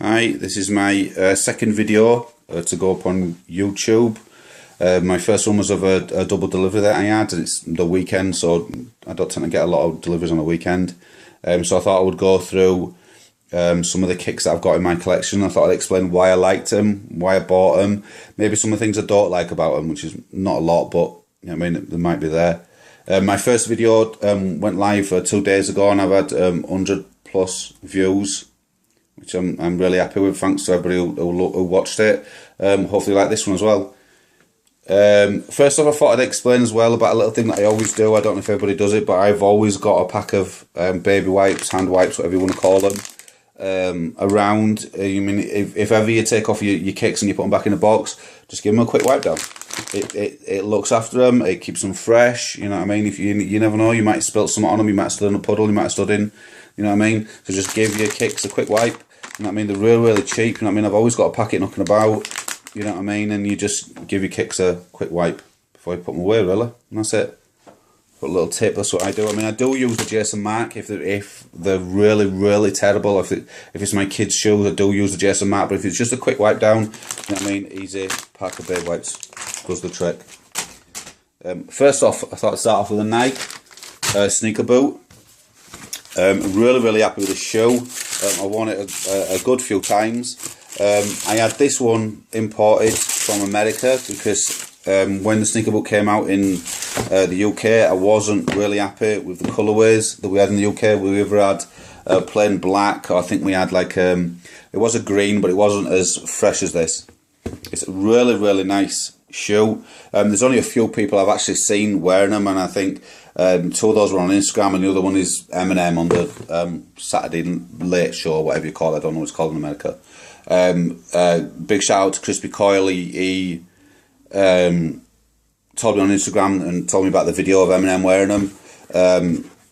Hi, this is my second video to go up on YouTube. My first one was of a double delivery that I had. It's the weekend, so I don't tend to get a lot of deliveries on the weekend. So I thought I would go through some of the kicks that I've got in my collection. I thought I'd explain why I liked them, why I bought them, maybe some of the things I don't like about them, which is not a lot, but you know what I mean, they might be there. My first video went live 2 days ago, and I've had 100 plus views, which I'm really happy with. Thanks to everybody who watched it. Hopefully you like this one as well. First off, I thought I'd explain as well about a little thing that I always do. I don't know if everybody does it, but I've always got a pack of baby wipes, hand wipes, whatever you want to call them, around. You mean if ever you take off your kicks and you put them back in a box, just give them a quick wipe down. It looks after them. It keeps them fresh. You know what I mean? If you never know, you might spill something on them. You might have stood in a puddle. You might have stood in. You know what I mean? So just give your kicks a quick wipe. You know what I mean? They're really cheap. You know what I mean? I've always got a packet knocking about. You know what I mean? And you just give your kicks a quick wipe before you put them away, really. And that's it. Put a little tip. That's what I do. I mean, I do use the Jason Mark if they're really terrible. If it's my kids' shoes, I do use the Jason Mark. But if it's just a quick wipe down, you know what I mean? Easy pack of baby wipes does the trick. First off, I thought I'd start off with a Nike sneaker boot. Really happy with the shoe. I worn it a good few times. I had this one imported from America because when the sneaker boot came out in the UK, I wasn't really happy with the colourways that we had in the UK. We either had plain black, or I think we had like it was a green, but it wasn't as fresh as this. It's a really nice shoe. There's only a few people I've actually seen wearing them, and I think two of those were on Instagram, and the other one is Eminem on the Saturday Late Show, whatever you call it. I don't know what it's called in America. Big shout out to Crispy Coyle. He told me on Instagram and told me about the video of Eminem wearing them.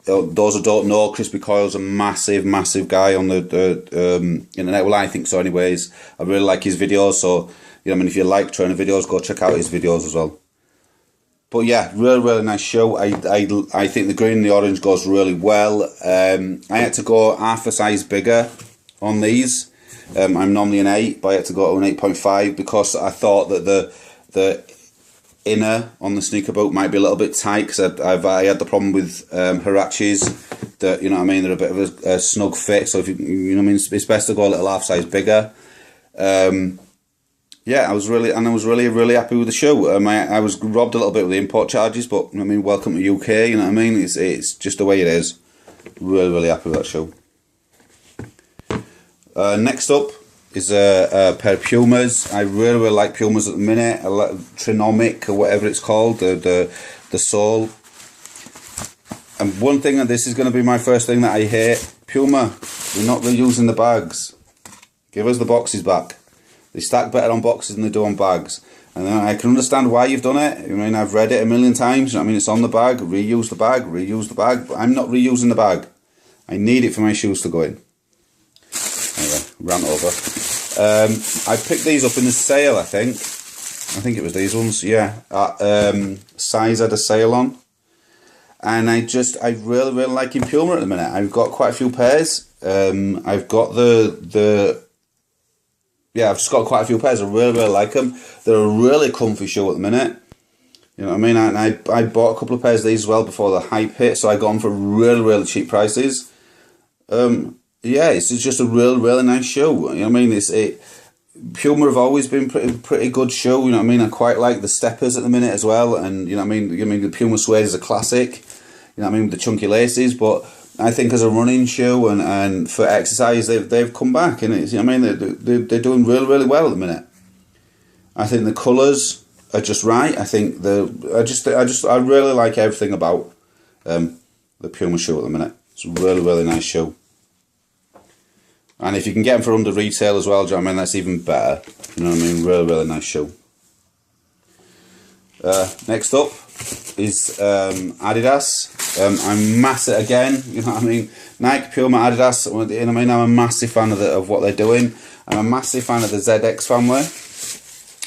Those who don't know, Crispy Coyle's a massive guy on the internet. Well, I think so anyways. I really like his videos, so you know, I mean, if you like trainer videos, go check out his videos as well. But yeah, really nice show. I think the green and the orange goes really well. I had to go half a size bigger on these. I'm normally an 8, but I had to go to an 8.5 because I thought that the inner on the sneaker boot might be a little bit tight, because I had the problem with Huaraches that, you know what I mean, they're a bit of a snug fit. So if you know what I mean, it's best to go a little half size bigger. Yeah, I was really happy with the shoe. I was robbed a little bit with the import charges, but I mean, welcome to UK. You know what I mean? It's just the way it is. Really happy with that shoe. Next up is a pair of Pumas. I really like Pumas at the minute. I like Trinomic or whatever it's called, the sole. And one thing, and this is going to be my first thing that I hate: Puma, we're not reusing the bags. Give us the boxes back. They stack better on boxes than they do on bags. And I can understand why you've done it. I mean, I've read it a million times. You know what I mean? It's on the bag. Reuse the bag. Reuse the bag. But I'm not reusing the bag. I need it for my shoes to go in. Anyway, rant over. I picked these up in the sale, I think. I think it was these ones. Yeah. Size had a sale on. And I really like Puma at the minute. I've got quite a few pairs. I've got I've just got quite a few pairs. I really like them. They're a really comfy shoe at the minute. You know what I mean? And I bought a couple of pairs of these as well before the hype hit, so I got them for really cheap prices. Yeah, it's just a really nice shoe. You know what I mean? Puma have always been pretty good shoe. You know what I mean? I quite like the steppers at the minute as well, and you know what I mean? The Puma suede is a classic. You know what I mean? With the chunky laces, but I think as a running shoe and for exercise, they've come back, and it's, you know what I mean, they're doing really well at the minute. I think the colours are just right. I think I really like everything about the Puma shoe at the minute. It's a really nice shoe, and if you can get them for under retail as well, do you know what I mean, that's even better. You know what I mean? Really nice shoe. Next up is Adidas. I'm massive again, you know what I mean? Nike, Puma, Adidas. You know what I mean? I'm a massive fan of what they're doing. I'm a massive fan of the ZX family.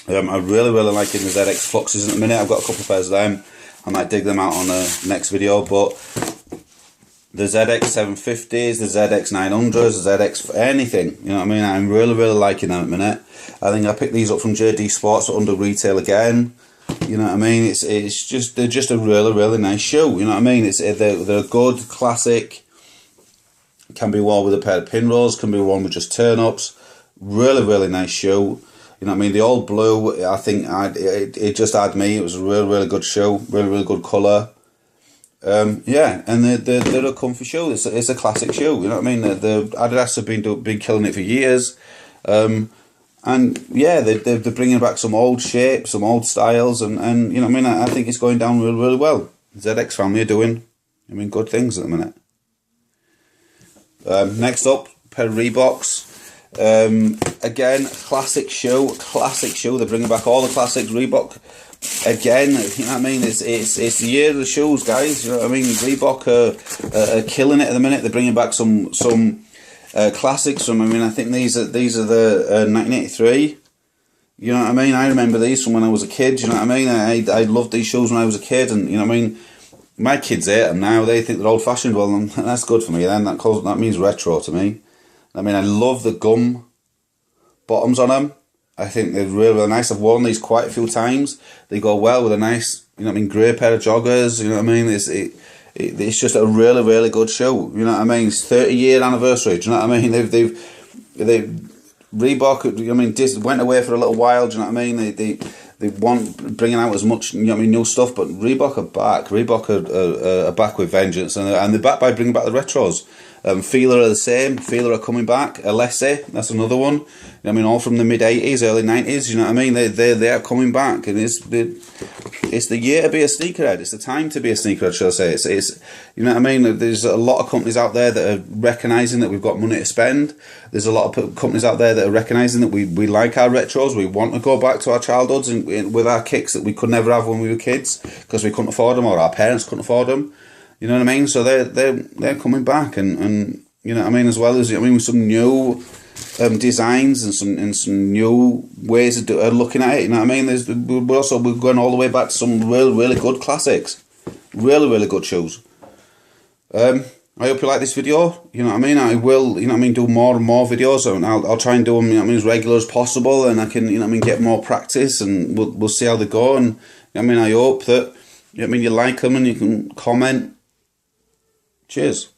I really liking the ZX Fluxes at the minute. I've got a couple of pairs of them. I might dig them out on the next video, but the ZX 750s, the ZX 900s, the ZX anything. You know what I mean? I'm really liking them at the minute. I think I picked these up from JD Sports under retail again. You know what I mean? It's just, they're just a really nice shoe. You know what I mean? They're a good classic. Can be worn with a pair of pinrolls. Can be worn with just turn ups. Really nice shoe. You know what I mean? The old blue, I think it just had me. It was a really good shoe. Really good colour. Yeah, and they're a comfy shoe. It's a classic shoe. You know what I mean? The Adidas have been killing it for years. And yeah, they're bringing back some old shapes, some old styles, and you know what I mean? I think it's going down really well. The ZX family are doing, I mean, good things at the minute. Next up, pair of Reeboks. Again, classic shoe. They're bringing back all the classics. Reebok, again, you know what I mean? It's the year of the shoes, guys. You know what I mean? Reebok are killing it at the minute. They're bringing back some classics from. I mean, I think these are the 1983. You know what I mean? I remember these from when I was a kid. You know what I mean? I loved these shoes when I was a kid, and you know what I mean. My kids hate them now. They think they're old fashioned. Well, that's good for me. Then that means retro to me. I mean, I love the gum bottoms on them. I think they're really nice. I've worn these quite a few times. They go well with a nice, you know what I mean, grey pair of joggers. You know what I mean? It's just a really good shoe. You know what I mean? It's 30-year anniversary. Do you know what I mean? They've Reebok, I mean, went away for a little while. Do you know what I mean? They want bringing out as much, you know what I mean, new stuff. But Reebok are back. Reebok are back with vengeance, and they're back by bringing back the retros. Fila are the same. Fila are coming back. Alessi, that's another one. You know what I mean, all from the mid 80s, early 90s. You know what I mean? They are coming back, and it's the year to be a sneakerhead. It's the time to be a sneakerhead, shall I say? It's you know what I mean. There's a lot of companies out there that are recognising that we've got money to spend. There's a lot of companies out there that are recognising that we like our retros. We want to go back to our childhoods and with our kicks that we could never have when we were kids because we couldn't afford them or our parents couldn't afford them. You know what I mean? So they're coming back, and you know what I mean, as well as, I mean, with some new designs and some new ways of looking at it. You know what I mean? We're going all the way back to some really good classics, really good shoes. I hope you like this video. You know what I mean? I will, you know what I mean, do more and more videos, and I'll try and do them, you know what I mean, as regular as possible, and I can, you know what I mean, get more practice, and we'll see how they go. And you know what I mean, I hope that, you know what I mean, you like them and you can comment. Cheers.